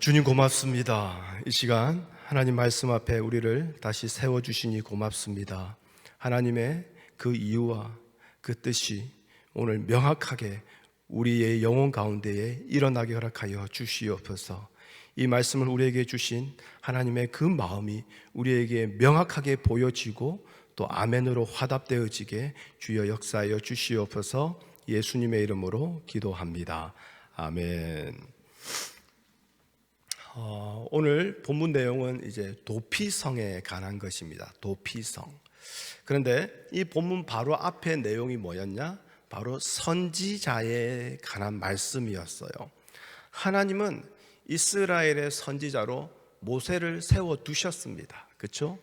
주님 고맙습니다. 이 시간 하나님 말씀 앞에 우리를 다시 세워주시니 고맙습니다. 하나님의 그 이유와 그 뜻이 오늘 명확하게 우리의 영혼 가운데에 일어나게 허락하여 주시옵소서. 이 말씀을 우리에게 주신 하나님의 그 마음이 우리에게 명확하게 보여지고 또 아멘으로 화답되어지게 주여 역사하여 주시옵소서. 예수님의 이름으로 기도합니다. 아멘. 오늘 본문 내용은 이제 도피성에 관한 것입니다. 도피성. 그런데 이 본문 바로 앞에 내용이 뭐였냐? 바로 선지자에 관한 말씀이었어요. 하나님은 이스라엘의 선지자로 모세를 세워두셨습니다. 그렇죠?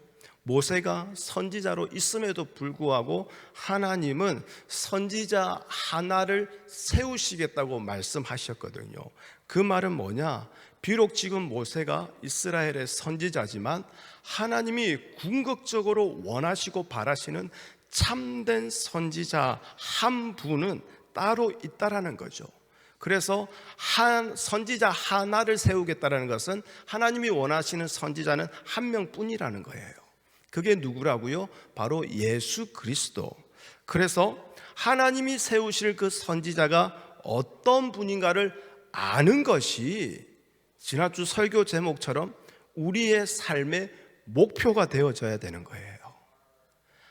모세가 선지자로 있음에도 불구하고 하나님은 선지자 하나를 세우시겠다고 말씀하셨거든요. 그 말은 뭐냐? 비록 지금 모세가 이스라엘의 선지자지만 하나님이 궁극적으로 원하시고 바라시는 참된 선지자 한 분은 따로 있다라는 거죠. 그래서 선지자 하나를 세우겠다라는 것은 하나님이 원하시는 선지자는 한 명뿐이라는 거예요. 그게 누구라고요? 바로 예수 그리스도. 그래서 하나님이 세우실 그 선지자가 어떤 분인가를 아는 것이 지난주 설교 제목처럼 우리의 삶의 목표가 되어져야 되는 거예요.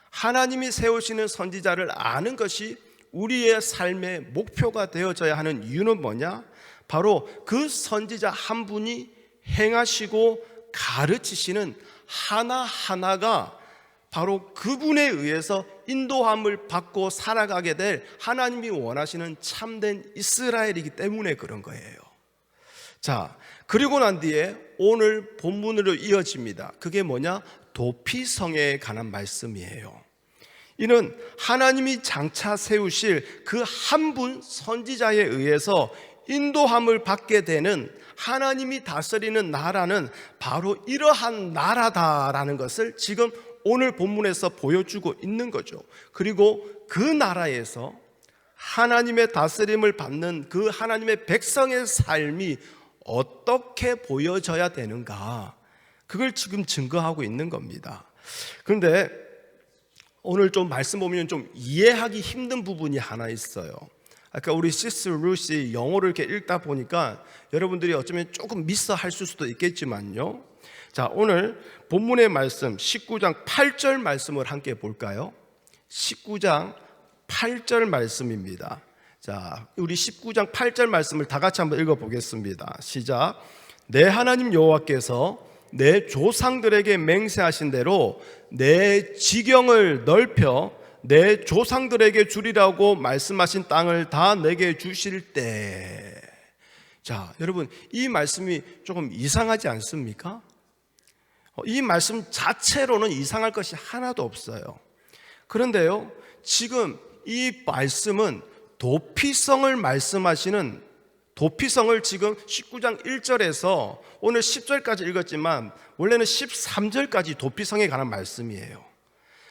하나님이 세우시는 선지자를 아는 것이 우리의 삶의 목표가 되어져야 하는 이유는 뭐냐? 바로 그 선지자 한 분이 행하시고 가르치시는 하나하나가 바로 그분에 의해서 인도함을 받고 살아가게 될 하나님이 원하시는 참된 이스라엘이기 때문에 그런 거예요. 자, 그리고 난 뒤에 오늘 본문으로 이어집니다. 그게 뭐냐? 도피성에 관한 말씀이에요. 이는 하나님이 장차 세우실 그 한 분 선지자에 의해서 인도함을 받게 되는 하나님이 다스리는 나라는 바로 이러한 나라다라는 것을 지금 오늘 본문에서 보여주고 있는 거죠. 그리고 그 나라에서 하나님의 다스림을 받는 그 하나님의 백성의 삶이 어떻게 보여져야 되는가, 그걸 지금 증거하고 있는 겁니다. 그런데 오늘 좀 말씀 보면 좀 이해하기 힘든 부분이 하나 있어요. 아까 우리 시스 루시 영어를 이렇게 읽다 보니까 여러분들이 어쩌면 조금 미스하실 수도 있겠지만요. 자, 오늘 본문의 말씀 19장 8절 말씀을 함께 볼까요? 19장 8절 말씀입니다. 자, 우리 19장 8절 말씀을 다 같이 한번 읽어보겠습니다. 시작. 내 하나님 여호와께서 내 조상들에게 맹세하신 대로 내 지경을 넓혀 내 조상들에게 주리라고 말씀하신 땅을 다 내게 주실 때. 자, 여러분, 이 말씀이 조금 이상하지 않습니까? 이 말씀 자체로는 이상할 것이 하나도 없어요. 그런데요, 지금 이 말씀은 도피성을 말씀하시는, 도피성을 지금 19장 1절에서 오늘 10절까지 읽었지만 원래는 13절까지 도피성에 관한 말씀이에요.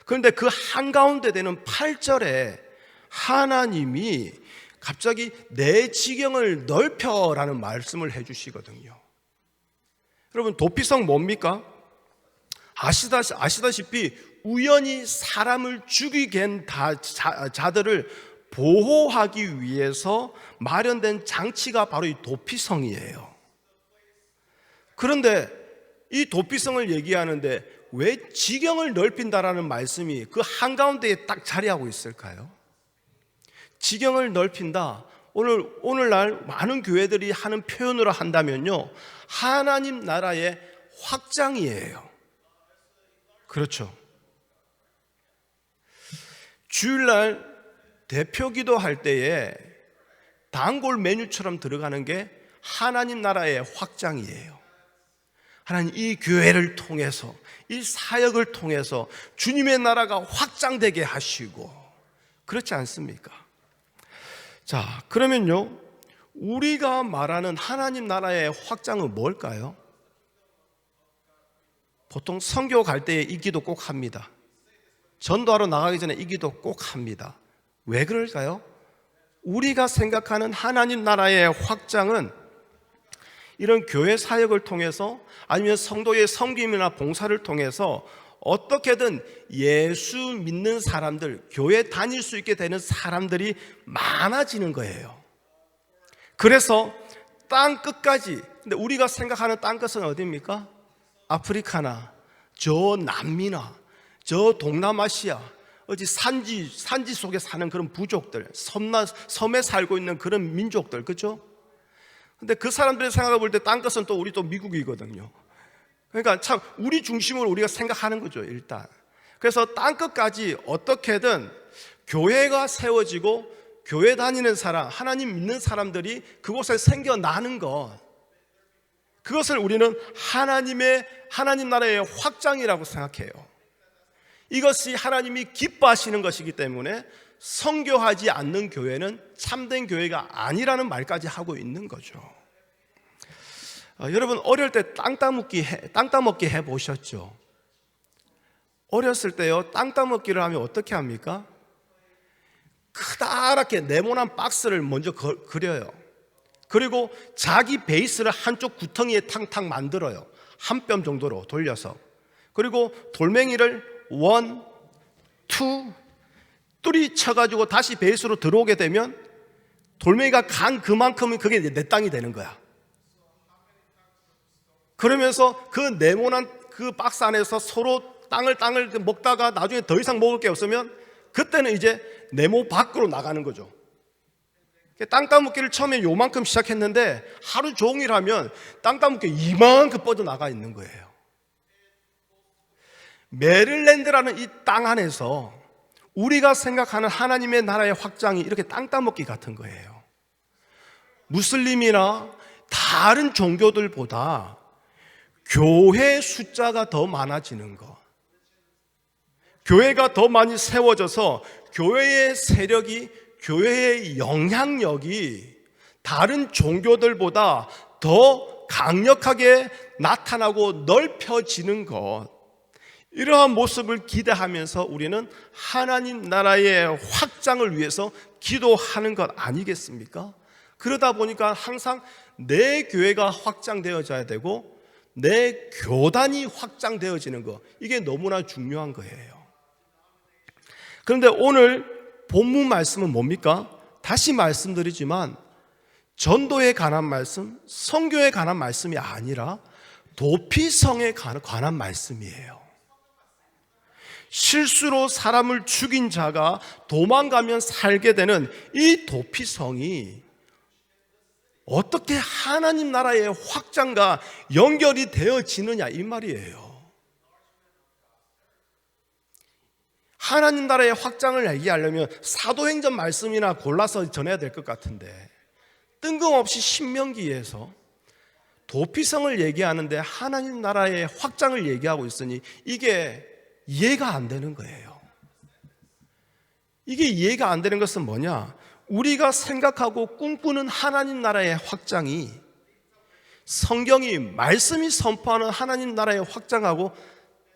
그런데 그 한가운데 되는 8절에 하나님이 갑자기 내 지경을 넓혀라는 말씀을 해주시거든요. 여러분, 도피성 뭡니까? 아시다시피 우연히 사람을 죽이게 한 자들을 보호하기 위해서 마련된 장치가 바로 이 도피성이에요. 그런데 이 도피성을 얘기하는데 왜 지경을 넓힌다라는 말씀이 그 한가운데에 딱 자리하고 있을까요? 지경을 넓힌다. 오늘날 많은 교회들이 하는 표현으로 한다면요, 하나님 나라의 확장이에요. 그렇죠. 주일날 대표 기도할 때에 단골 메뉴처럼 들어가는 게 하나님 나라의 확장이에요. 하나님, 이 교회를 통해서, 이 사역을 통해서 주님의 나라가 확장되게 하시고, 그렇지 않습니까? 자, 그러면요, 우리가 말하는 하나님 나라의 확장은 뭘까요? 보통 선교 갈 때에 이 기도 꼭 합니다. 전도하러 나가기 전에 이 기도 꼭 합니다. 왜 그럴까요? 우리가 생각하는 하나님 나라의 확장은 이런 교회 사역을 통해서 아니면 성도의 섬김이나 봉사를 통해서 어떻게든 예수 믿는 사람들, 교회 다닐 수 있게 되는 사람들이 많아지는 거예요. 그래서 땅 끝까지, 근데 우리가 생각하는 땅 끝은 어디입니까? 아프리카나 저 남미나 저 동남아시아 어디 산지 속에 사는 그런 부족들, 섬에 살고 있는 그런 민족들, 그렇죠? 근데 그 사람들이 생각해 볼 때 땅 끝은 또 우리 또 미국이거든요. 그러니까 참 우리 중심으로 우리가 생각하는 거죠, 일단. 그래서 땅 끝까지 어떻게든 교회가 세워지고 교회 다니는 사람, 하나님 믿는 사람들이 그곳에 생겨나는 것, 그것을 우리는 하나님 나라의 확장이라고 생각해요. 이것이 하나님이 기뻐하시는 것이기 때문에 선교하지 않는 교회는 참된 교회가 아니라는 말까지 하고 있는 거죠. 여러분 어릴 때 땅 따먹기 해보셨죠? 어렸을 때요, 땅 따먹기를 하면 어떻게 합니까? 크다랗게 네모난 박스를 먼저 그려요. 그리고 자기 베이스를 한쪽 구덩이에 탕탕 만들어요. 한 뼘 정도로 돌려서. 그리고 돌멩이를 1, 2, 3 쳐가지고 다시 베이스로 들어오게 되면 돌멩이가 간 그만큼은 그게 내 땅이 되는 거야. 그러면서 그 네모난 그 박스 안에서 서로 땅을 먹다가 나중에 더 이상 먹을 게 없으면 그때는 이제 네모 밖으로 나가는 거죠. 땅 따먹기를 처음에 요만큼 시작했는데 하루 종일 하면 땅 따먹기 이만큼 뻗어나가 있는 거예요. 메릴랜드라는 이 땅 안에서 우리가 생각하는 하나님의 나라의 확장이 이렇게 땅 따먹기 같은 거예요. 무슬림이나 다른 종교들보다 교회 숫자가 더 많아지는 것, 교회가 더 많이 세워져서 교회의 세력이, 교회의 영향력이 다른 종교들보다 더 강력하게 나타나고 넓혀지는 것, 이러한 모습을 기대하면서 우리는 하나님 나라의 확장을 위해서 기도하는 것 아니겠습니까? 그러다 보니까 항상 내 교회가 확장되어져야 되고 내 교단이 확장되어지는 것, 이게 너무나 중요한 거예요. 그런데 오늘 본문 말씀은 뭡니까? 다시 말씀드리지만 전도에 관한 말씀, 선교에 관한 말씀이 아니라 도피성에 관한 말씀이에요. 실수로 사람을 죽인 자가 도망가면 살게 되는 이 도피성이 어떻게 하나님 나라의 확장과 연결이 되어지느냐, 이 말이에요. 하나님 나라의 확장을 얘기하려면 사도행전 말씀이나 골라서 전해야 될 것 같은데 뜬금없이 신명기에서 도피성을 얘기하는데 하나님 나라의 확장을 얘기하고 있으니 이게 이해가 안 되는 거예요. 이게 이해가 안 되는 것은 뭐냐? 우리가 생각하고 꿈꾸는 하나님 나라의 확장이 성경이, 말씀이 선포하는 하나님 나라의 확장하고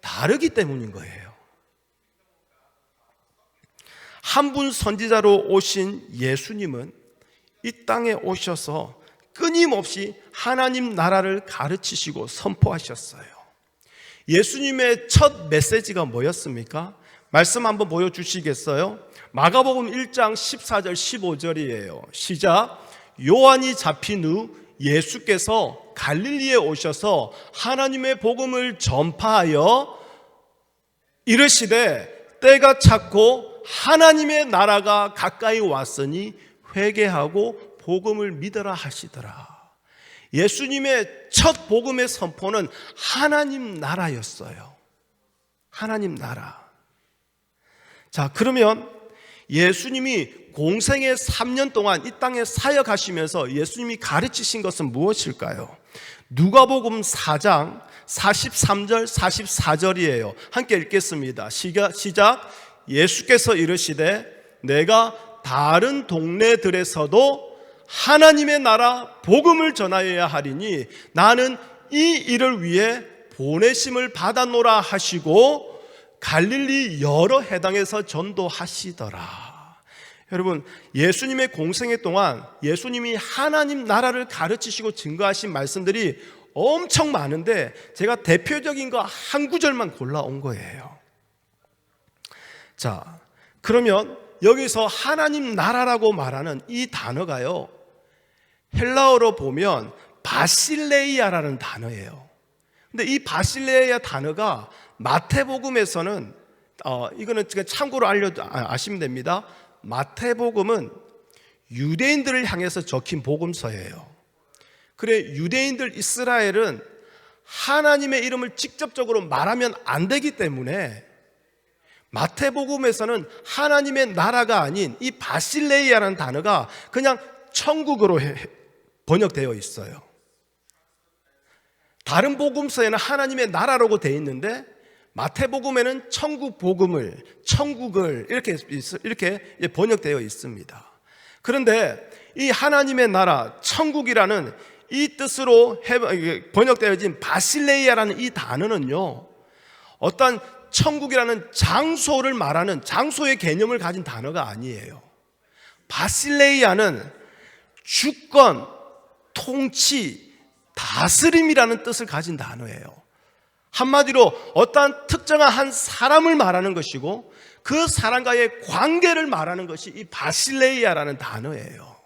다르기 때문인 거예요. 한 분 선지자로 오신 예수님은 이 땅에 오셔서 끊임없이 하나님 나라를 가르치시고 선포하셨어요. 예수님의 첫 메시지가 뭐였습니까? 말씀 한번 보여주시겠어요? 마가복음 1장 14절 15절이에요. 시작. 요한이 잡힌 후 예수께서 갈릴리에 오셔서 하나님의 복음을 전파하여 이르시되 때가 찼고 하나님의 나라가 가까이 왔으니 회개하고 복음을 믿으라 하시더라. 예수님의 첫 복음의 선포는 하나님 나라였어요. 하나님 나라. 자, 그러면 예수님이 공생의 3년 동안 이 땅에 사역하시면서 예수님이 가르치신 것은 무엇일까요? 누가복음 4장 43절 44절이에요. 함께 읽겠습니다. 시작. 예수께서 이르시되 내가 다른 동네들에서도 하나님의 나라 복음을 전하여야 하리니 나는 이 일을 위해 보내심을 받았노라 하시고 갈릴리 여러 해당에서 전도하시더라. 여러분, 예수님의 공생애 동안 예수님이 하나님 나라를 가르치시고 증거하신 말씀들이 엄청 많은데 제가 대표적인 거 한 구절만 골라온 거예요. 자, 그러면 여기서 하나님 나라라고 말하는 이 단어가요, 헬라어로 보면 바실레이아라는 단어예요. 근데 이 바실레이아 단어가 마태복음에서는 이거는 참고로 아시면 됩니다. 마태복음은 유대인들을 향해서 적힌 복음서예요. 그래, 유대인들 이스라엘은 하나님의 이름을 직접적으로 말하면 안 되기 때문에 마태복음에서는 하나님의 나라가 아닌 이 바실레이아라는 단어가 그냥 천국으로 번역되어 있어요. 다른 복음서에는 하나님의 나라라고 되어 있는데 마태복음에는 천국을 이렇게 번역되어 있습니다. 그런데 이 하나님의 나라, 천국이라는 이 뜻으로 번역되어진 바실레이아라는 이 단어는요, 어떤 천국이라는 장소를 말하는 장소의 개념을 가진 단어가 아니에요. 바실레이아는 주권, 통치, 다스림이라는 뜻을 가진 단어예요. 한마디로 어떠한 특정한 한 사람을 말하는 것이고 그 사람과의 관계를 말하는 것이 이 바실레이아라는 단어예요.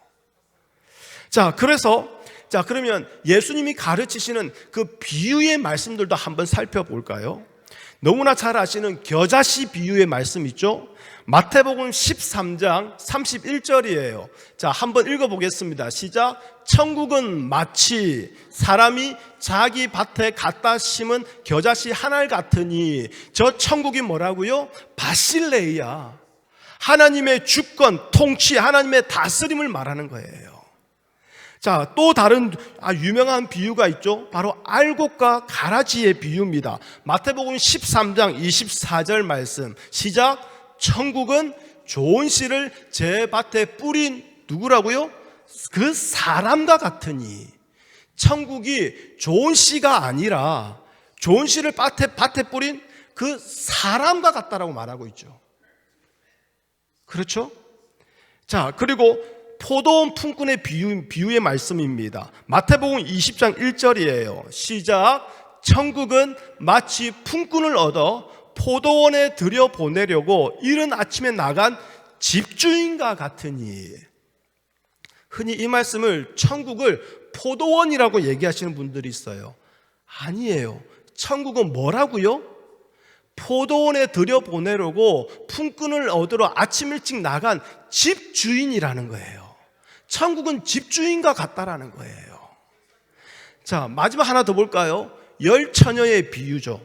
그러면 예수님이 가르치시는 그 비유의 말씀들도 한번 살펴볼까요? 너무나 잘 아시는 겨자씨 비유의 말씀 있죠? 마태복음 13장 31절이에요. 자, 한번 읽어보겠습니다. 시작. 천국은 마치 사람이 자기 밭에 갖다 심은 겨자씨 한 알 같으니, 저 천국이 뭐라고요? 바실레이아, 하나님의 주권, 통치, 하나님의 다스림을 말하는 거예요. 자, 또 다른 유명한 비유가 있죠. 바로 알곡과 가라지의 비유입니다. 마태복음 13장 24절 말씀. 시작. 천국은 좋은 씨를 제 밭에 뿌린 누구라고요? 그 사람과 같으니. 천국이 좋은 씨가 아니라 좋은 씨를 밭에 뿌린 그 사람과 같다라고 말하고 있죠. 그렇죠? 자, 그리고 포도원 품꾼의 비유의 말씀입니다. 마태복음 20장 1절이에요. 시작. 천국은 마치 품꾼을 얻어 포도원에 들여보내려고 이른 아침에 나간 집주인과 같으니. 흔히 이 말씀을 천국을 포도원이라고 얘기하시는 분들이 있어요. 아니에요. 천국은 뭐라고요? 포도원에 들여보내려고 품꾼을 얻으러 아침 일찍 나간 집주인이라는 거예요. 천국은 집주인과 같다라는 거예요. 자, 마지막 하나 더 볼까요? 열 처녀의 비유죠.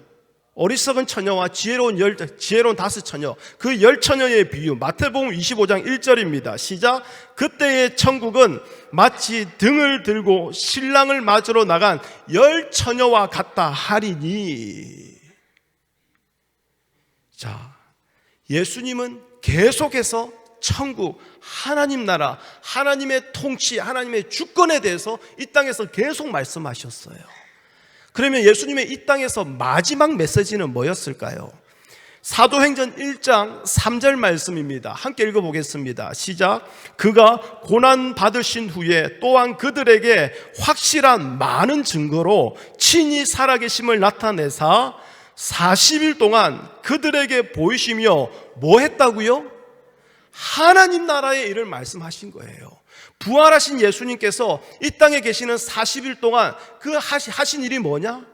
어리석은 처녀와 지혜로운 다섯 처녀, 그 열 처녀의 비유, 마태복음 25장 1절입니다. 시작. 그때의 천국은 마치 등을 들고 신랑을 맞으러 나간 열 처녀와 같다 하리니. 자, 예수님은 계속해서 천국, 하나님 나라, 하나님의 통치, 하나님의 주권에 대해서 이 땅에서 계속 말씀하셨어요. 그러면 예수님의 이 땅에서 마지막 메시지는 뭐였을까요? 사도행전 1장 3절 말씀입니다. 함께 읽어보겠습니다. 시작. 그가 고난 받으신 후에 또한 그들에게 확실한 많은 증거로 친히 살아계심을 나타내사 40일 동안 그들에게 보이시며 뭐 했다고요? 하나님 나라의 일을 말씀하신 거예요. 부활하신 예수님께서 이 땅에 계시는 40일 동안 그 하신 일이 뭐냐?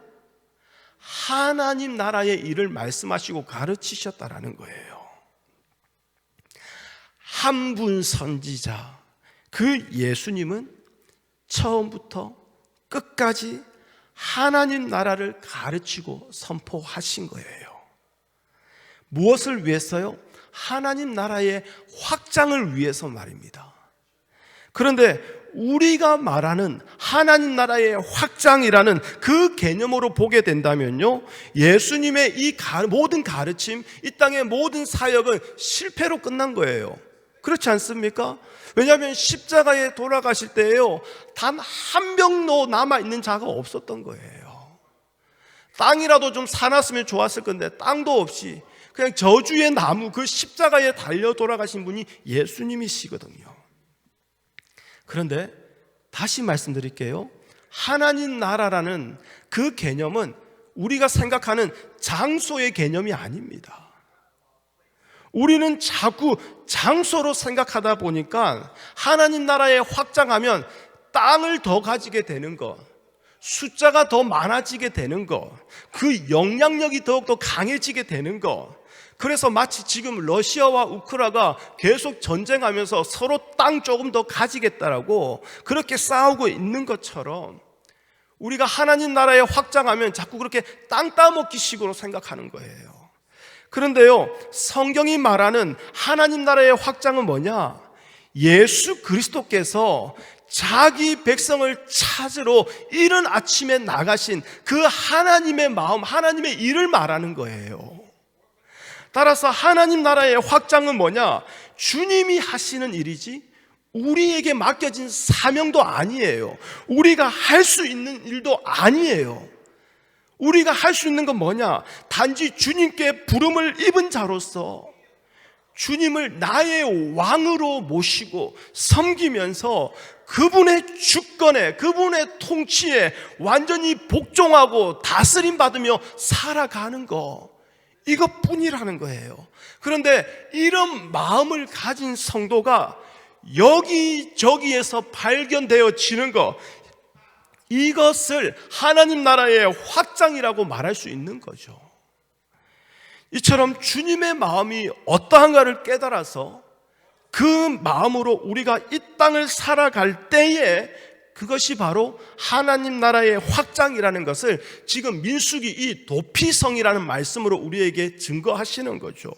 하나님 나라의 일을 말씀하시고 가르치셨다라는 거예요. 한 분 선지자, 그 예수님은 처음부터 끝까지 하나님 나라를 가르치고 선포하신 거예요. 무엇을 위해서요? 하나님 나라의 확장을 위해서 말입니다. 그런데 우리가 말하는 하나님 나라의 확장이라는 그 개념으로 보게 된다면요, 예수님의 이 모든 가르침, 이 땅의 모든 사역은 실패로 끝난 거예요. 그렇지 않습니까? 왜냐하면 십자가에 돌아가실 때에요, 단 한 명도 남아있는 자가 없었던 거예요. 땅이라도 좀 사놨으면 좋았을 건데 땅도 없이 그냥 저주의 나무, 그 십자가에 달려 돌아가신 분이 예수님이시거든요. 그런데 다시 말씀드릴게요. 하나님 나라라는 그 개념은 우리가 생각하는 장소의 개념이 아닙니다. 우리는 자꾸 장소로 생각하다 보니까 하나님 나라에 확장하면 땅을 더 가지게 되는 것, 숫자가 더 많아지게 되는 것, 그 영향력이 더욱더 강해지게 되는 것. 그래서 마치 지금 러시아와 우크라이나가 계속 전쟁하면서 서로 땅 조금 더 가지겠다라고 그렇게 싸우고 있는 것처럼 우리가 하나님 나라에 확장하면 자꾸 그렇게 땅 따먹기 식으로 생각하는 거예요. 그런데요, 성경이 말하는 하나님 나라의 확장은 뭐냐? 예수 그리스도께서 자기 백성을 찾으러 이른 아침에 나가신 그 하나님의 마음, 하나님의 일을 말하는 거예요. 따라서 하나님 나라의 확장은 뭐냐? 주님이 하시는 일이지 우리에게 맡겨진 사명도 아니에요. 우리가 할 수 있는 일도 아니에요. 우리가 할 수 있는 건 뭐냐? 단지 주님께 부름을 입은 자로서 주님을 나의 왕으로 모시고 섬기면서 그분의 주권에, 그분의 통치에 완전히 복종하고 다스림 받으며 살아가는 거, 이것뿐이라는 거예요. 그런데 이런 마음을 가진 성도가 여기저기에서 발견되어지는 것, 이것을 하나님 나라의 확장이라고 말할 수 있는 거죠. 이처럼 주님의 마음이 어떠한가를 깨달아서 그 마음으로 우리가 이 땅을 살아갈 때에 그것이 바로 하나님 나라의 확장이라는 것을 지금 민수기 이 도피성이라는 말씀으로 우리에게 증거하시는 거죠.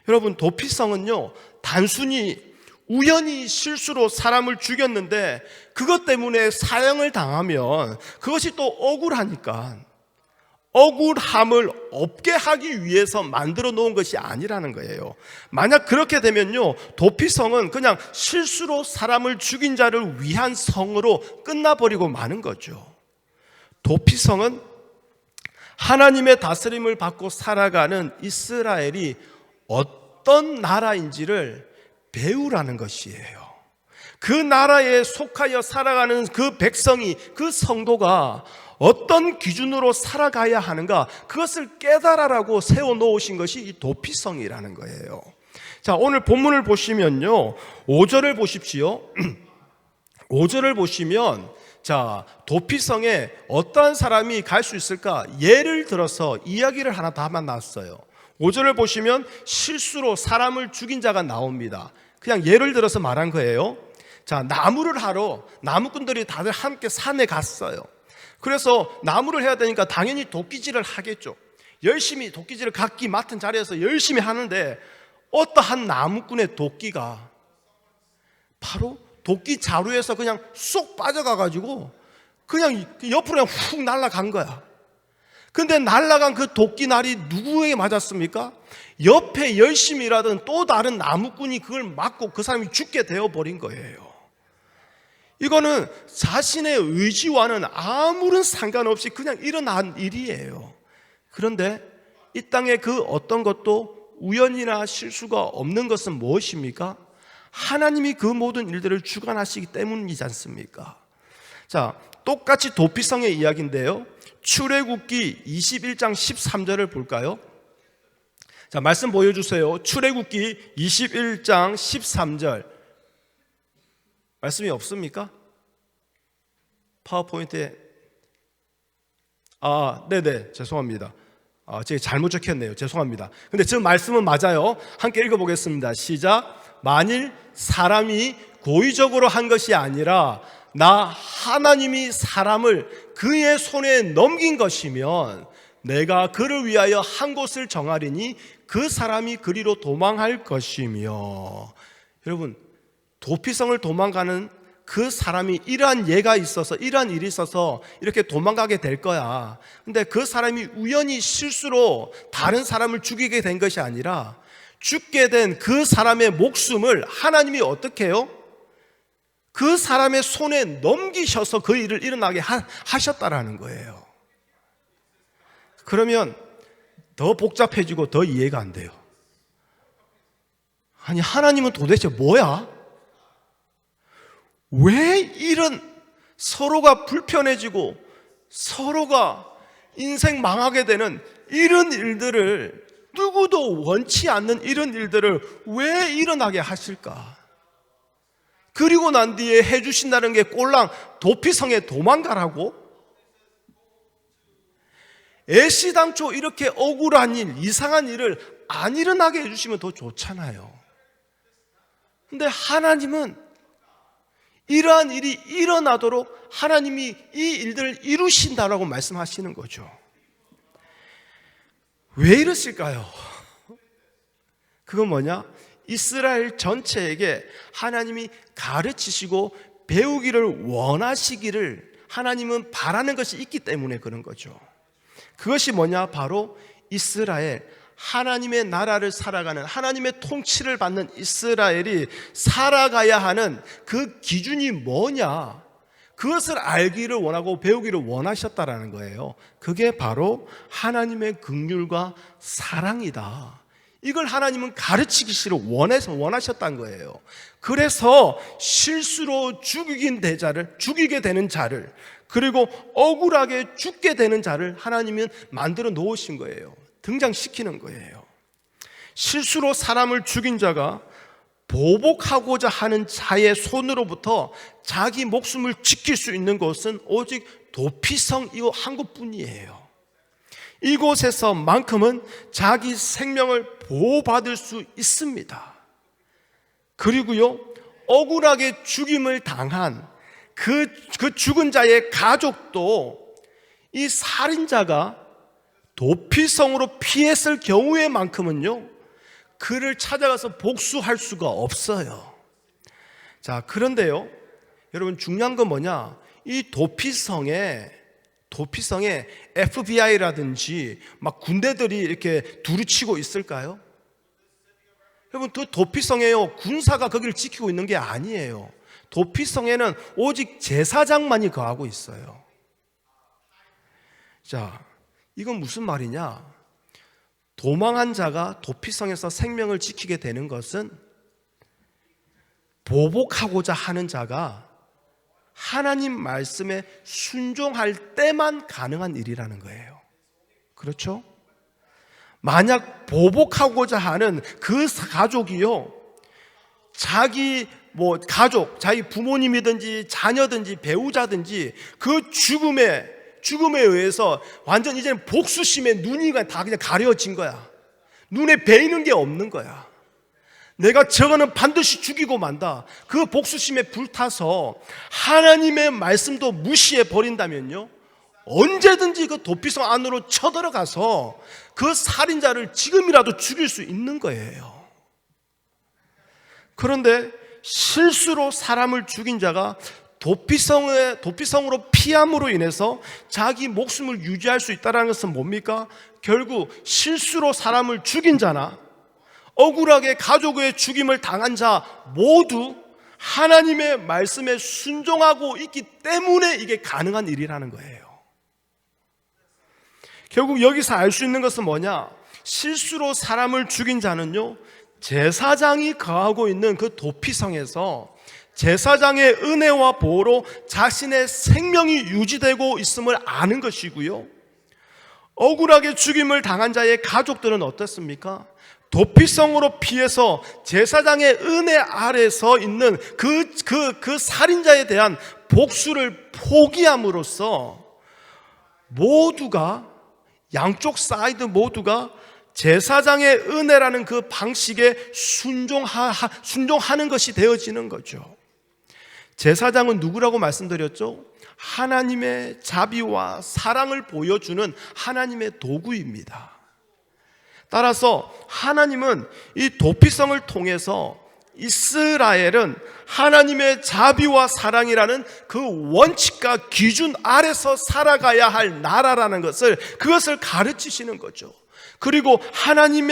여러분, 도피성은요, 단순히 우연히 실수로 사람을 죽였는데 그것 때문에 사형을 당하면 그것이 또 억울하니까 억울함을 없게 하기 위해서 만들어 놓은 것이 아니라는 거예요. 만약 그렇게 되면요, 도피성은 그냥 실수로 사람을 죽인 자를 위한 성으로 끝나버리고 마는 거죠. 도피성은 하나님의 다스림을 받고 살아가는 이스라엘이 어떤 나라인지를 배우라는 것이에요. 그 나라에 속하여 살아가는 그 백성이, 그 성도가 어떤 기준으로 살아가야 하는가, 그것을 깨달아라고 세워놓으신 것이 이 도피성이라는 거예요. 자, 오늘 본문을 보시면요, 5절을 보십시오. 5절을 보시면, 자, 도피성에 어떠한 사람이 갈 수 있을까? 예를 들어서 이야기를 하나 담아놨어요. 5절을 보시면 실수로 사람을 죽인 자가 나옵니다. 그냥 예를 들어서 말한 거예요. 자, 나무를 하러 나무꾼들이 다들 함께 산에 갔어요. 그래서 나무를 해야 되니까 당연히 도끼질을 하겠죠. 열심히 도끼질을 각기 맡은 자리에서 열심히 하는데 어떠한 나무꾼의 도끼가 바로 도끼 자루에서 그냥 쏙 빠져가가지고 그냥 옆으로 그냥 훅 날아간 거야. 근데 날아간 그 도끼날이 누구에게 맞았습니까? 옆에 열심히 일하던 또 다른 나무꾼이 그걸 맞고 그 사람이 죽게 되어버린 거예요. 이거는 자신의 의지와는 아무런 상관없이 그냥 일어난 일이에요. 그런데 이 땅에 그 어떤 것도 우연이나 실수가 없는 것은 무엇입니까? 하나님이 그 모든 일들을 주관하시기 때문이지 않습니까? 자, 똑같이 도피성의 이야기인데요, 출애굽기 21장 13절을 볼까요? 자, 말씀 보여주세요. 출애굽기 21장 13절. 말씀이 없습니까? 파워포인트에. 네네, 죄송합니다. 제가 잘못 적혔네요. 죄송합니다. 근데 저 말씀은 맞아요. 함께 읽어보겠습니다. 시작. 만일 사람이 고의적으로 한 것이 아니라 나 하나님이 사람을 그의 손에 넘긴 것이면 내가 그를 위하여 한 곳을 정하리니 그 사람이 그리로 도망할 것이며. 여러분, 도피성을 도망가는 그 사람이 이러한 예가 있어서, 이러한 일이 있어서 이렇게 도망가게 될 거야. 근데 그 사람이 우연히 실수로 다른 사람을 죽이게 된 것이 아니라 죽게 된 그 사람의 목숨을 하나님이 어떻게 해요? 그 사람의 손에 넘기셔서 그 일을 일어나게 하셨다라는 거예요. 그러면 더 복잡해지고 더 이해가 안 돼요. 아니, 하나님은 도대체 뭐야? 왜 이런 서로가 불편해지고 서로가 인생 망하게 되는 이런 일들을, 누구도 원치 않는 이런 일들을 왜 일어나게 하실까? 그리고 난 뒤에 해주신다는 게 꼴랑 도피성에 도망가라고? 애시당초 이렇게 억울한 일, 이상한 일을 안 일어나게 해주시면 더 좋잖아요. 근데 하나님은 이러한 일이 일어나도록 하나님이 이 일들을 이루신다라고 말씀하시는 거죠. 왜 이러실까요? 그건 뭐냐? 이스라엘 전체에게 하나님이 가르치시고 배우기를 원하시기를 하나님은 바라는 것이 있기 때문에 그런 거죠. 그것이 뭐냐? 바로 이스라엘, 하나님의 나라를 살아가는, 하나님의 통치를 받는 이스라엘이 살아가야 하는 그 기준이 뭐냐? 그것을 알기를 원하고 배우기를 원하셨다라는 거예요. 그게 바로 하나님의 긍휼과 사랑이다. 이걸 하나님은 가르치기를 원하셨다는 거예요. 그래서 실수로 죽이게 되는 자를, 그리고 억울하게 죽게 되는 자를 하나님은 만들어 놓으신 거예요. 등장시키는 거예요. 실수로 사람을 죽인 자가 보복하고자 하는 자의 손으로부터 자기 목숨을 지킬 수 있는 것은 오직 도피성 한 곳뿐이에요. 이곳에서만큼은 자기 생명을 보호받을 수 있습니다. 그리고요, 억울하게 죽임을 당한 그 죽은 자의 가족도 이 살인자가 도피성으로 피했을 경우에만큼은요, 그를 찾아가서 복수할 수가 없어요. 자, 그런데요, 여러분 중요한 건 뭐냐? 이 도피성에 FBI라든지 막 군대들이 이렇게 두루치고 있을까요? 여러분, 그 도피성에요, 군사가 거기를 지키고 있는 게 아니에요. 도피성에는 오직 제사장만이 거하고 있어요. 자, 이건 무슨 말이냐? 도망한 자가 도피성에서 생명을 지키게 되는 것은 보복하고자 하는 자가 하나님 말씀에 순종할 때만 가능한 일이라는 거예요. 그렇죠? 만약 보복하고자 하는 그 가족이요, 자기 자기 부모님이든지 자녀든지 배우자든지 그 죽음에 의해서 완전 이제는 복수심에 눈이 다 그냥 가려진 거야. 눈에 베이는 게 없는 거야. 내가 저거는 반드시 죽이고 만다. 그 복수심에 불타서 하나님의 말씀도 무시해 버린다면요, 언제든지 그 도피성 안으로 쳐들어가서 그 살인자를 지금이라도 죽일 수 있는 거예요. 그런데 실수로 사람을 죽인 자가 도피성으로 피함으로 인해서 자기 목숨을 유지할 수 있다는 것은 뭡니까? 결국 실수로 사람을 죽인 자나 억울하게 가족의 죽임을 당한 자 모두 하나님의 말씀에 순종하고 있기 때문에 이게 가능한 일이라는 거예요. 결국 여기서 알 수 있는 것은 뭐냐? 실수로 사람을 죽인 자는요, 제사장이 거하고 있는 그 도피성에서 제사장의 은혜와 보호로 자신의 생명이 유지되고 있음을 아는 것이고요, 억울하게 죽임을 당한 자의 가족들은 어떻습니까? 도피성으로 피해서 제사장의 은혜 아래서 있는 그 살인자에 대한 복수를 포기함으로써 모두가, 양쪽 사이드 모두가 제사장의 은혜라는 그 방식에 순종하는 것이 되어지는 거죠. 제사장은 누구라고 말씀드렸죠? 하나님의 자비와 사랑을 보여주는 하나님의 도구입니다. 따라서 하나님은 이 도피성을 통해서 이스라엘은 하나님의 자비와 사랑이라는 그 원칙과 기준 아래서 살아가야 할 나라라는 그것을 가르치시는 거죠. 그리고 하나님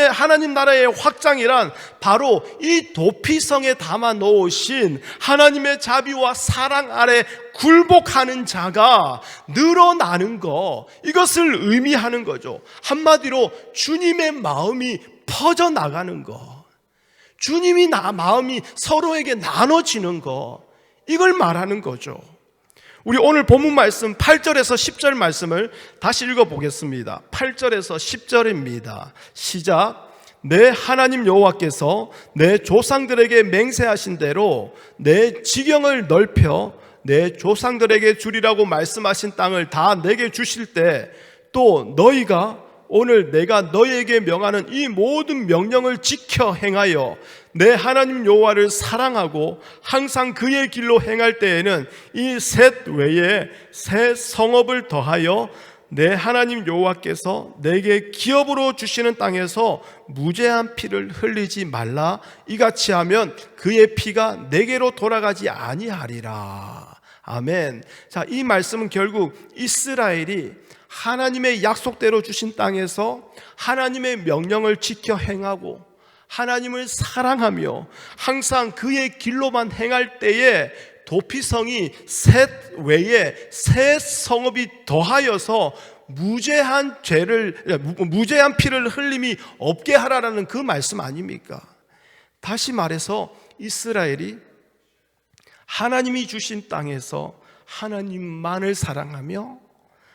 나라의 확장이란 바로 이 도피성에 담아 놓으신 하나님의 자비와 사랑 아래 굴복하는 자가 늘어나는 거, 이것을 의미하는 거죠. 한마디로 주님의 마음이 퍼져나가는 거, 주님이 마음이 서로에게 나눠지는 거, 이걸 말하는 거죠. 우리 오늘 본문 말씀 8절에서 10절 말씀을 다시 읽어보겠습니다. 8절에서 10절입니다. 시작. 내 하나님 여호와께서 내 조상들에게 맹세하신 대로 내 지경을 넓혀 내 조상들에게 주리라고 말씀하신 땅을 다 내게 주실 때 또 너희가 오늘 내가 너희에게 명하는 이 모든 명령을 지켜 행하여 내 하나님 여호와를 사랑하고 항상 그의 길로 행할 때에는 이 셋 외에 새 성읍을 더하여 내 하나님 여호와께서 내게 기업으로 주시는 땅에서 무죄한 피를 흘리지 말라. 이같이 하면 그의 피가 내게로 돌아가지 아니하리라. 아멘. 자, 이 말씀은 결국 이스라엘이 하나님의 약속대로 주신 땅에서 하나님의 명령을 지켜 행하고 하나님을 사랑하며 항상 그의 길로만 행할 때에 도피성이 셋 외에 새 성읍이 더하여서 무죄한 피를 흘림이 없게 하라라는 그 말씀 아닙니까? 다시 말해서 이스라엘이 하나님이 주신 땅에서 하나님만을 사랑하며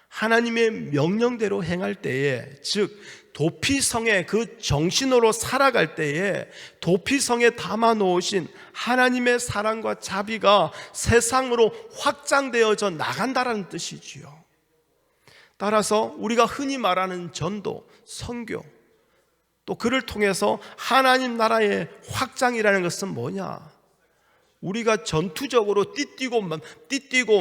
하나님의 명령대로 행할 때에, 즉 도피성의 그 정신으로 살아갈 때에 도피성에 담아 놓으신 하나님의 사랑과 자비가 세상으로 확장되어져 나간다라는 뜻이지요. 따라서 우리가 흔히 말하는 전도, 선교, 또 그를 통해서 하나님 나라의 확장이라는 것은 뭐냐? 우리가 전투적으로 띠뛰고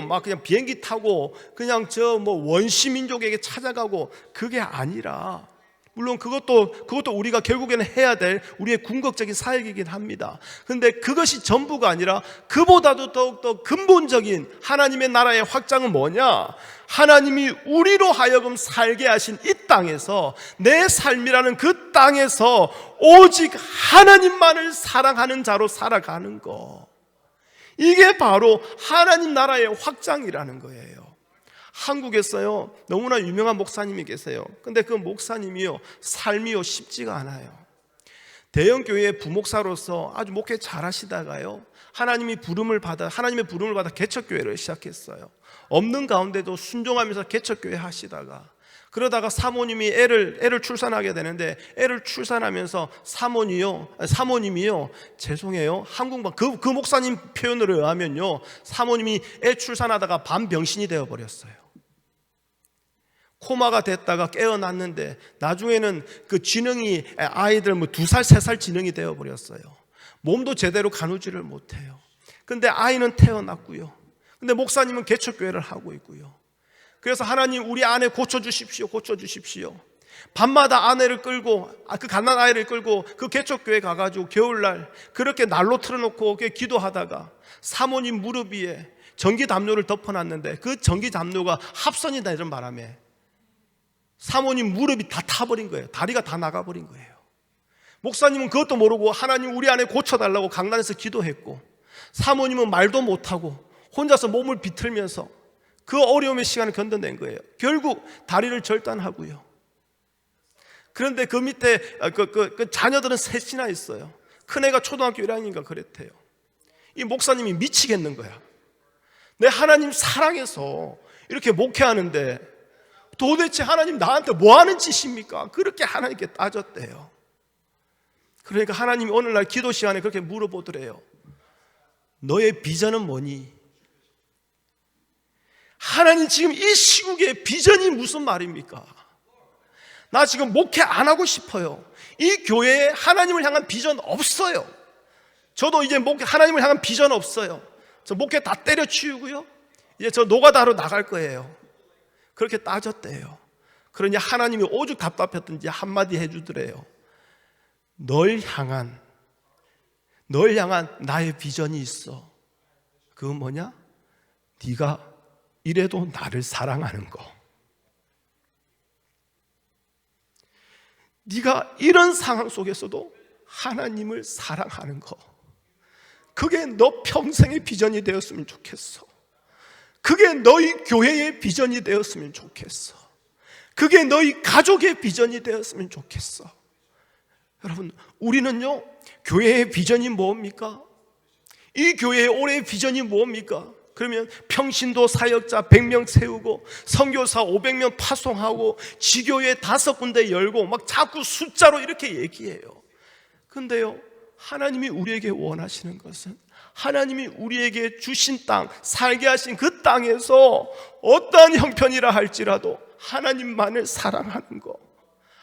막 그냥 비행기 타고 그냥 원시 민족에게 찾아가고 그게 아니라, 물론 그것도 우리가 결국에는 해야 될 우리의 궁극적인 사역이긴 합니다. 그런데 그것이 전부가 아니라 그보다도 더욱더 근본적인 하나님의 나라의 확장은 뭐냐? 하나님이 우리로 하여금 살게 하신 이 땅에서, 내 삶이라는 그 땅에서 오직 하나님만을 사랑하는 자로 살아가는 거, 이게 바로 하나님 나라의 확장이라는 거예요. 한국에서요, 너무나 유명한 목사님이 계세요. 근데 그 목사님이요, 삶이요 쉽지가 않아요. 대형교회의 부목사로서 아주 목회 잘하시다가요, 하나님의 부름을 받아 개척교회를 시작했어요. 없는 가운데도 순종하면서 개척교회 하시다가, 그러다가 사모님이 애를 출산하게 되는데, 애를 출산하면서 사모님이요, 죄송해요, 한국말 그 목사님 표현으로 의하면요, 사모님이 애 출산하다가 반병신이 되어버렸어요. 코마가 됐다가 깨어났는데 나중에는 그 지능이 아이들 2살, 3살 지능이 되어버렸어요. 몸도 제대로 가누지를 못해요. 근데 아이는 태어났고요. 근데 목사님은 개척교회를 하고 있고요. 그래서 하나님, 우리 아내 고쳐주십시오. 밤마다 그 갓난 아이를 끌고 그 개척교회 가가지고 겨울날 그렇게 난로 틀어놓고 기도하다가 사모님 무릎 위에 전기 담요를 덮어놨는데 그 전기 담요가 합선이 되는 바람에 사모님 무릎이 다 타버린 거예요. 다리가 다 나가버린 거예요. 목사님은 그것도 모르고 하나님, 우리 아내 고쳐달라고 강단에서 기도했고, 사모님은 말도 못하고 혼자서 몸을 비틀면서 그 어려움의 시간을 견뎌낸 거예요. 결국 다리를 절단하고요. 그런데 그 밑에 그 자녀들은 셋이나 있어요. 큰애가 초등학교 1학년인가 그랬대요. 이 목사님이 미치겠는 거야. 내 하나님 사랑해서 이렇게 목회하는데 도대체 하나님 나한테 뭐 하는 짓입니까? 그렇게 하나님께 따졌대요. 그러니까 하나님이 오늘날 기도 시간에 그렇게 물어보더래요. 너의 비전은 뭐니? 하나님, 지금 이 시국의 비전이 무슨 말입니까? 나 지금 목회 안 하고 싶어요. 이 교회에 하나님을 향한 비전 없어요. 저도 이제 하나님을 향한 비전 없어요. 저 목회 다 때려치우고요, 이제 저 노가다로 나갈 거예요. 그렇게 따졌대요. 그러니 하나님이 오죽 답답했던지 한마디 해주더래요. 널 향한 나의 비전이 있어. 그건 뭐냐? 네가 이래도 나를 사랑하는 거. 네가 이런 상황 속에서도 하나님을 사랑하는 거, 그게 너 평생의 비전이 되었으면 좋겠어. 그게 너희 교회의 비전이 되었으면 좋겠어. 그게 너희 가족의 비전이 되었으면 좋겠어. 여러분, 우리는요, 교회의 비전이 뭡니까? 이 교회의 올해의 비전이 뭡니까? 그러면 평신도 사역자 100명 세우고 선교사 500명 파송하고 지교회 5군데 열고 막 자꾸 숫자로 이렇게 얘기해요. 근데요, 하나님이 우리에게 원하시는 것은 하나님이 우리에게 주신 땅, 살게 하신 그 땅에서 어떠한 형편이라 할지라도 하나님만을 사랑하는 거,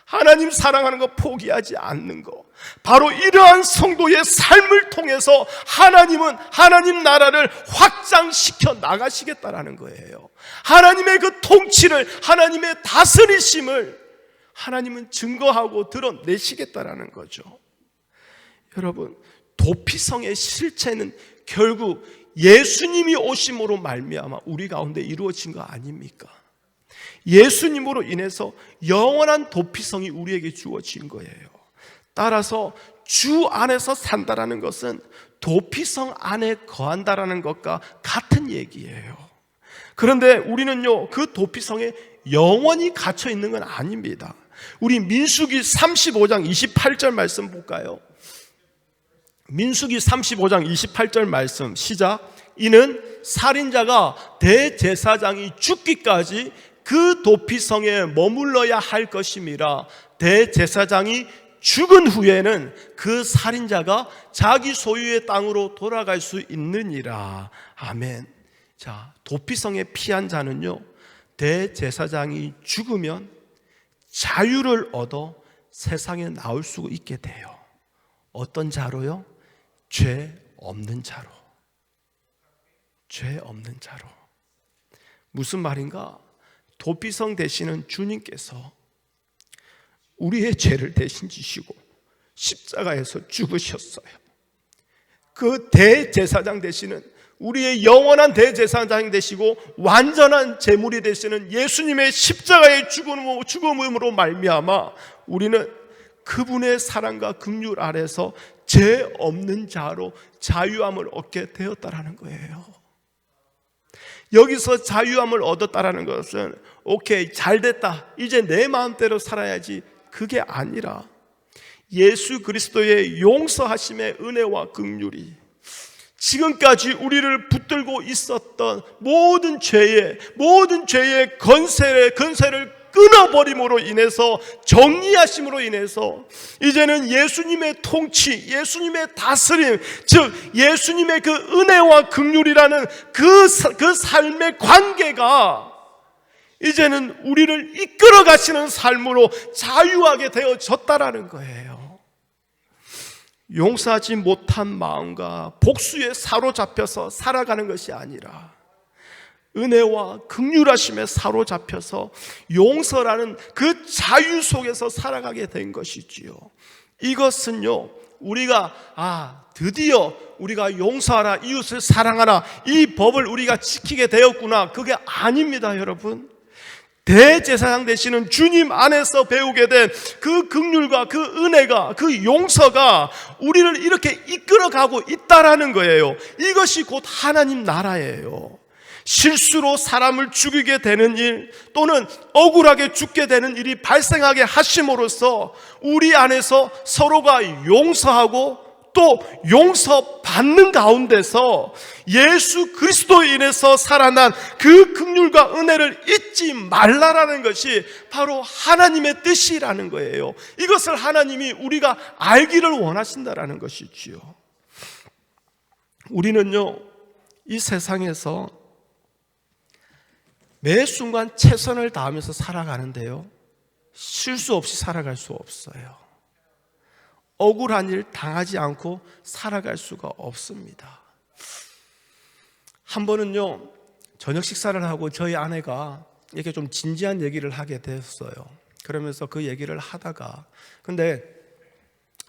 하나님 사랑하는 거 포기하지 않는 거, 바로 이러한 성도의 삶을 통해서 하나님은 하나님 나라를 확장시켜 나가시겠다라는 거예요. 하나님의 그 통치를, 하나님의 다스리심을 하나님은 증거하고 드러내시겠다라는 거죠. 여러분, 도피성의 실체는 결국 예수님이 오심으로 말미암아 우리 가운데 이루어진 거 아닙니까? 예수님으로 인해서 영원한 도피성이 우리에게 주어진 거예요. 따라서 주 안에서 산다라는 것은 도피성 안에 거한다라는 것과 같은 얘기예요. 그런데 우리는요, 그 도피성에 영원히 갇혀 있는 건 아닙니다. 우리 민수기 35장 28절 말씀 볼까요? 민수기 35장 28절 말씀 시작. 이는 살인자가 대제사장이 죽기까지 그 도피성에 머물러야 할 것임이라. 대제사장이 죽은 후에는 그 살인자가 자기 소유의 땅으로 돌아갈 수 있느니라. 아멘. 자, 도피성에 피한 자는요, 대제사장이 죽으면 자유를 얻어 세상에 나올 수 있게 돼요. 어떤 자로요? 죄 없는 자로. 죄 없는 자로. 무슨 말인가? 도피성 되시는 주님께서 우리의 죄를 대신 지시고 십자가에서 죽으셨어요. 그 대제사장 되시는, 우리의 영원한 대제사장이 되시고 완전한 제물이 되시는 예수님의 십자가의 죽음으로 말미암아 우리는 그분의 사랑과 긍휼 아래서 죄 없는 자로 자유함을 얻게 되었다라는 거예요. 여기서 자유함을 얻었다라는 것은 오케이, 잘됐다, 이제 내 마음대로 살아야지, 그게 아니라 예수 그리스도의 용서하심의 은혜와 긍휼이 지금까지 우리를 붙들고 있었던 모든 죄의 건세를 끊어버림으로 인해서, 정리하심으로 인해서 이제는 예수님의 통치, 예수님의 다스림, 즉 예수님의 그 은혜와 긍휼이라는 그 삶의 관계가 이제는 우리를 이끌어 가시는 삶으로 자유하게 되어졌다라는 거예요. 용서하지 못한 마음과 복수에 사로잡혀서 살아가는 것이 아니라 은혜와 긍휼하심에 사로잡혀서 용서라는 그 자유 속에서 살아가게 된 것이지요. 이것은요, 우리가 드디어 우리가 용서하라, 이웃을 사랑하라, 이 법을 우리가 지키게 되었구나, 그게 아닙니다. 여러분, 대제사장 되시는 주님 안에서 배우게 된 그 긍휼과 그 은혜가, 그 용서가 우리를 이렇게 이끌어가고 있다라는 거예요. 이것이 곧 하나님 나라예요. 실수로 사람을 죽이게 되는 일, 또는 억울하게 죽게 되는 일이 발생하게 하심으로써 우리 안에서 서로가 용서하고 또 용서받는 가운데서 예수 그리스도로 인해서 살아난 그 긍휼과 은혜를 잊지 말라라는 것이 바로 하나님의 뜻이라는 거예요. 이것을 하나님이 우리가 알기를 원하신다라는 것이지요. 우리는요, 이 세상에서 매 순간 최선을 다하면서 살아가는데요, 실수 없이 살아갈 수 없어요. 억울한 일 당하지 않고 살아갈 수가 없습니다. 한 번은요, 저녁 식사를 하고 저희 아내가 이렇게 좀 진지한 얘기를 하게 됐어요. 그러면서 그 얘기를 하다가, 근데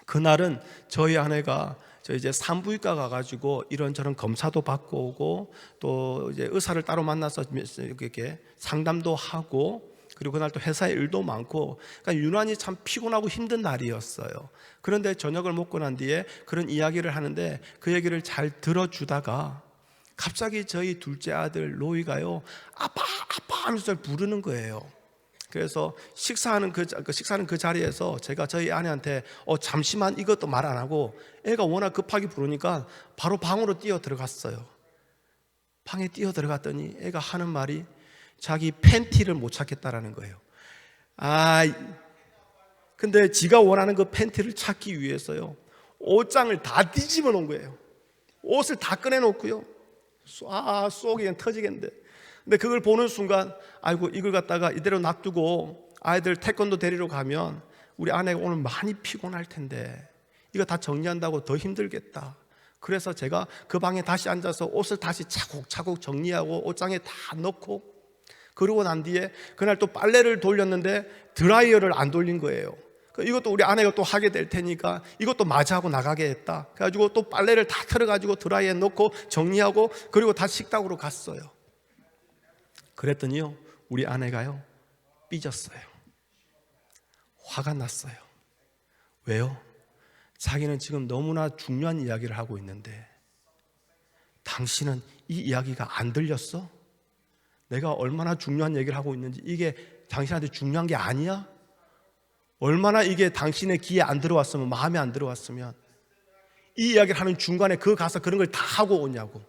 그날은 저희 아내가 이제 산부인과 가가지고 이런저런 검사도 받고 오고 또 이제 의사를 따로 만나서 이렇게 상담도 하고, 그리고 그날 또 회사에 일도 많고, 그러니까 유난히 참 피곤하고 힘든 날이었어요. 그런데 저녁을 먹고 난 뒤에 그런 이야기를 하는데 그 얘기를 잘 들어주다가 갑자기 저희 둘째 아들 로이가요, 아빠 아빠 하면서 저를 부르는 거예요. 그래서 식사하는 그 자리에서 제가 저희 아내한테 잠시만 이것도 말 안 하고, 애가 워낙 급하게 부르니까 바로 방으로 뛰어 들어갔어요. 방에 뛰어 들어갔더니 애가 하는 말이 자기 팬티를 못 찾겠다라는 거예요. 근데 지가 원하는 그 팬티를 찾기 위해서요, 옷장을 다 뒤집어 놓은 거예요. 옷을 다 꺼내 놓고요, 속이 그냥 터지겠는데. 근데 그걸 보는 순간, 아이고, 이걸 갖다가 이대로 놔두고 아이들 태권도 데리러 가면 우리 아내가 오늘 많이 피곤할 텐데 이거 다 정리한다고 더 힘들겠다. 그래서 제가 그 방에 다시 앉아서 옷을 다시 차곡차곡 정리하고 옷장에 다 넣고, 그러고 난 뒤에 그날 또 빨래를 돌렸는데 드라이어를 안 돌린 거예요. 이것도 우리 아내가 또 하게 될 테니까 이것도 마주하고 나가게 했다. 그래가지고 또 빨래를 다 털어가지고 드라이어에 넣고 정리하고, 그리고 다시 식탁으로 갔어요. 그랬더니요, 우리 아내가요, 삐졌어요. 화가 났어요. 왜요? 자기는 지금 너무나 중요한 이야기를 하고 있는데 당신은 이 이야기가 안 들렸어? 내가 얼마나 중요한 얘기를 하고 있는지 이게 당신한테 중요한 게 아니야? 얼마나 이게 당신의 귀에 안 들어왔으면, 마음에 안 들어왔으면 이 이야기를 하는 중간에 그 가서 그런 걸 다 하고 오냐고.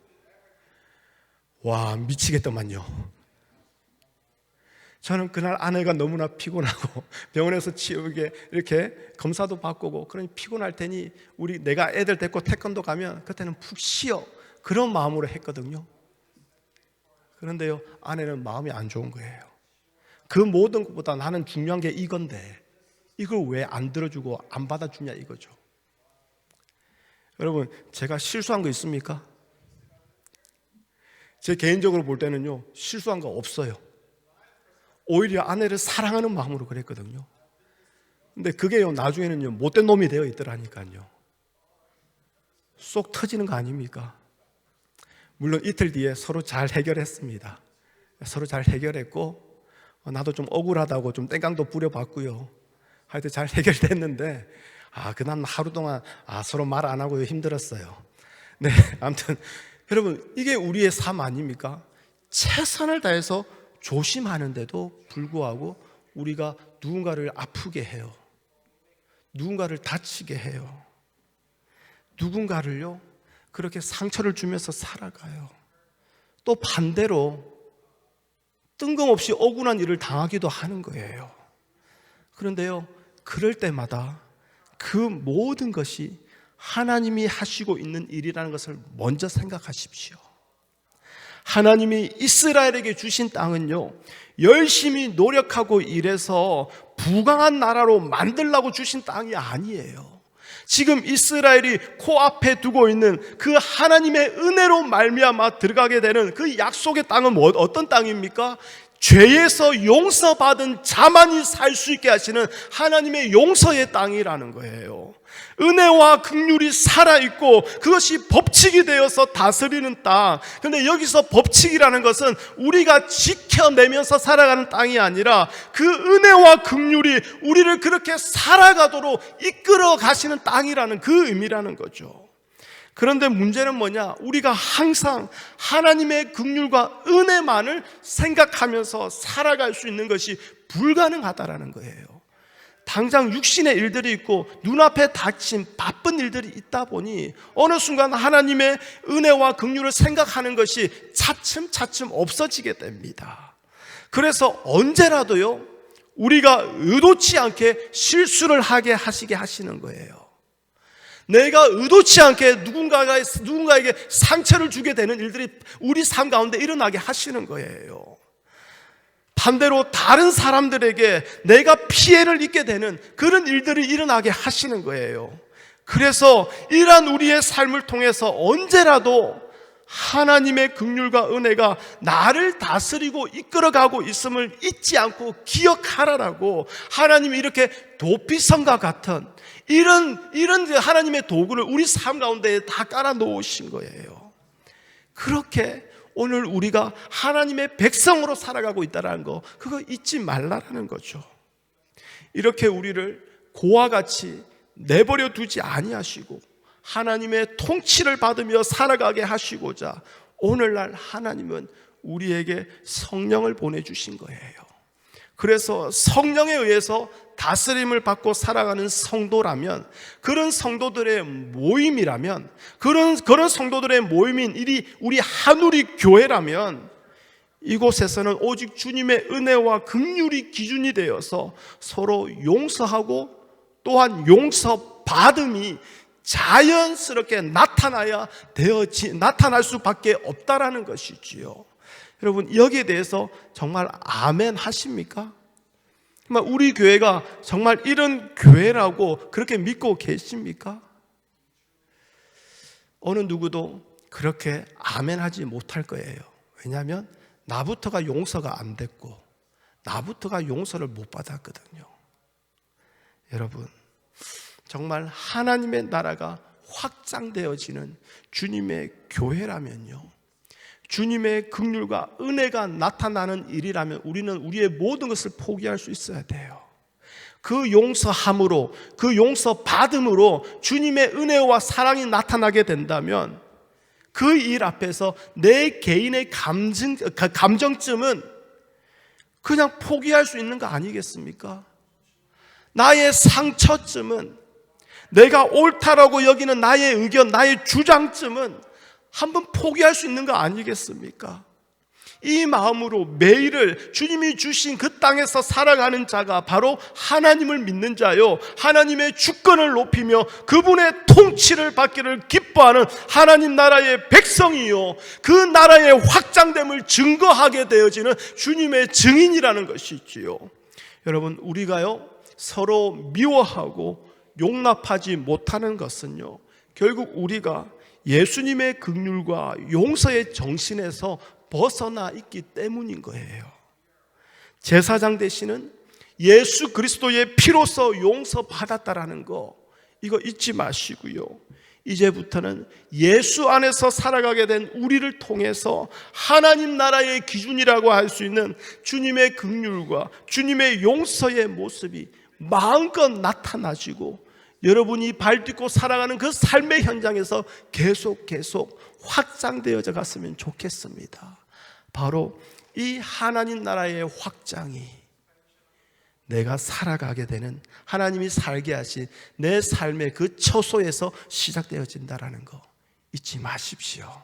와, 미치겠더만요. 저는 그날 아내가 너무나 피곤하고 병원에서 이렇게 검사도 받고 그러니 피곤할 테니 내가 애들 데리고 태권도 가면 그때는 푹 쉬어, 그런 마음으로 했거든요. 그런데요, 아내는 마음이 안 좋은 거예요. 그 모든 것보다 나는 중요한 게 이건데 이걸 왜 안 들어주고 안 받아주냐 이거죠. 여러분, 제가 실수한 거 있습니까? 제 개인적으로 볼 때는요, 실수한 거 없어요. 오히려 아내를 사랑하는 마음으로 그랬거든요. 근데 그게요, 나중에는요, 못된 놈이 되어 있더라니까요. 쏙 터지는 거 아닙니까? 물론 이틀 뒤에 서로 잘 해결했습니다. 서로 잘 해결했고, 나도 좀 억울하다고 좀 땡깡도 부려봤고요. 하여튼 잘 해결됐는데, 그날 하루 동안 서로 말 안 하고 힘들었어요. 네, 아무튼 여러분, 이게 우리의 삶 아닙니까? 최선을 다해서 조심하는데도 불구하고 우리가 누군가를 아프게 해요. 누군가를 다치게 해요. 누군가를요, 그렇게 상처를 주면서 살아가요. 또 반대로 뜬금없이 억울한 일을 당하기도 하는 거예요. 그런데요, 그럴 때마다 그 모든 것이 하나님이 하시고 있는 일이라는 것을 먼저 생각하십시오. 하나님이 이스라엘에게 주신 땅은요, 열심히 노력하고 일해서 부강한 나라로 만들라고 주신 땅이 아니에요. 지금 이스라엘이 코앞에 두고 있는 그 하나님의 은혜로 말미암아 들어가게 되는 그 약속의 땅은 어떤 땅입니까? 죄에서 용서받은 자만이 살 수 있게 하시는 하나님의 용서의 땅이라는 거예요. 은혜와 긍휼이 살아있고 그것이 법칙이 되어서 다스리는 땅. 그런데 여기서 법칙이라는 것은 우리가 지켜내면서 살아가는 땅이 아니라 그 은혜와 긍휼이 우리를 그렇게 살아가도록 이끌어 가시는 땅이라는 그 의미라는 거죠. 그런데 문제는 뭐냐? 우리가 항상 하나님의 긍휼과 은혜만을 생각하면서 살아갈 수 있는 것이 불가능하다라는 거예요. 당장 육신의 일들이 있고 눈앞에 닥친 바쁜 일들이 있다 보니 어느 순간 하나님의 은혜와 긍휼을 생각하는 것이 차츰차츰 없어지게 됩니다. 그래서 언제라도요, 우리가 의도치 않게 실수를 하게 하시게 하시는 거예요. 내가 의도치 않게 누군가에게 상처를 주게 되는 일들이 우리 삶 가운데 일어나게 하시는 거예요. 반대로 다른 사람들에게 내가 피해를 입게 되는 그런 일들이 일어나게 하시는 거예요. 그래서 이러한 우리의 삶을 통해서 언제라도 하나님의 긍휼과 은혜가 나를 다스리고 이끌어가고 있음을 잊지 않고 기억하라라고 하나님이 이렇게 도피성과 같은 이런 하나님의 도구를 우리 삶 가운데에 다 깔아 놓으신 거예요. 그렇게 오늘 우리가 하나님의 백성으로 살아가고 있다는 거, 그거 잊지 말라라는 거죠. 이렇게 우리를 고와 같이 내버려 두지 아니하시고 하나님의 통치를 받으며 살아가게 하시고자 오늘날 하나님은 우리에게 성령을 보내주신 거예요. 그래서 성령에 의해서 다스림을 받고 살아가는 성도라면, 그런 성도들의 모임이라면, 그런 성도들의 모임인 우리 한우리 교회라면, 이곳에서는 오직 주님의 은혜와 긍휼이 기준이 되어서 서로 용서하고 또한 용서받음이 자연스럽게 나타날 수밖에 없다라는 것이지요. 여러분, 여기에 대해서 정말 아멘 하십니까? 정말 우리 교회가 정말 이런 교회라고 그렇게 믿고 계십니까? 어느 누구도 그렇게 아멘 하지 못할 거예요. 왜냐하면 나부터가 용서가 안 됐고 나부터가 용서를 못 받았거든요. 여러분, 정말 하나님의 나라가 확장되어지는 주님의 교회라면요, 주님의 긍휼과 은혜가 나타나는 일이라면 우리는 우리의 모든 것을 포기할 수 있어야 돼요. 그 용서함으로, 그 용서받음으로 주님의 은혜와 사랑이 나타나게 된다면 그 일 앞에서 내 개인의 감정쯤은 그냥 포기할 수 있는 거 아니겠습니까? 나의 상처쯤은, 내가 옳다라고 여기는 나의 의견, 나의 주장쯤은 한번 포기할 수 있는 거 아니겠습니까? 이 마음으로 매일을 주님이 주신 그 땅에서 살아가는 자가 바로 하나님을 믿는 자요, 하나님의 주권을 높이며 그분의 통치를 받기를 기뻐하는 하나님 나라의 백성이요, 그 나라의 확장됨을 증거하게 되어지는 주님의 증인이라는 것이지요. 여러분, 우리가요 서로 미워하고 용납하지 못하는 것은요, 결국 우리가 예수님의 긍휼과 용서의 정신에서 벗어나 있기 때문인 거예요. 제사장 되시는 예수 그리스도의 피로서 용서받았다라는 거, 이거 잊지 마시고요, 이제부터는 예수 안에서 살아가게 된 우리를 통해서 하나님 나라의 기준이라고 할 수 있는 주님의 긍휼과 주님의 용서의 모습이 마음껏 나타나시고 여러분이 발딛고 살아가는 그 삶의 현장에서 계속 확장되어져 갔으면 좋겠습니다. 바로 이 하나님 나라의 확장이 내가 살아가게 되는, 하나님이 살게 하신 내 삶의 그 처소에서 시작되어진다는 거 잊지 마십시오.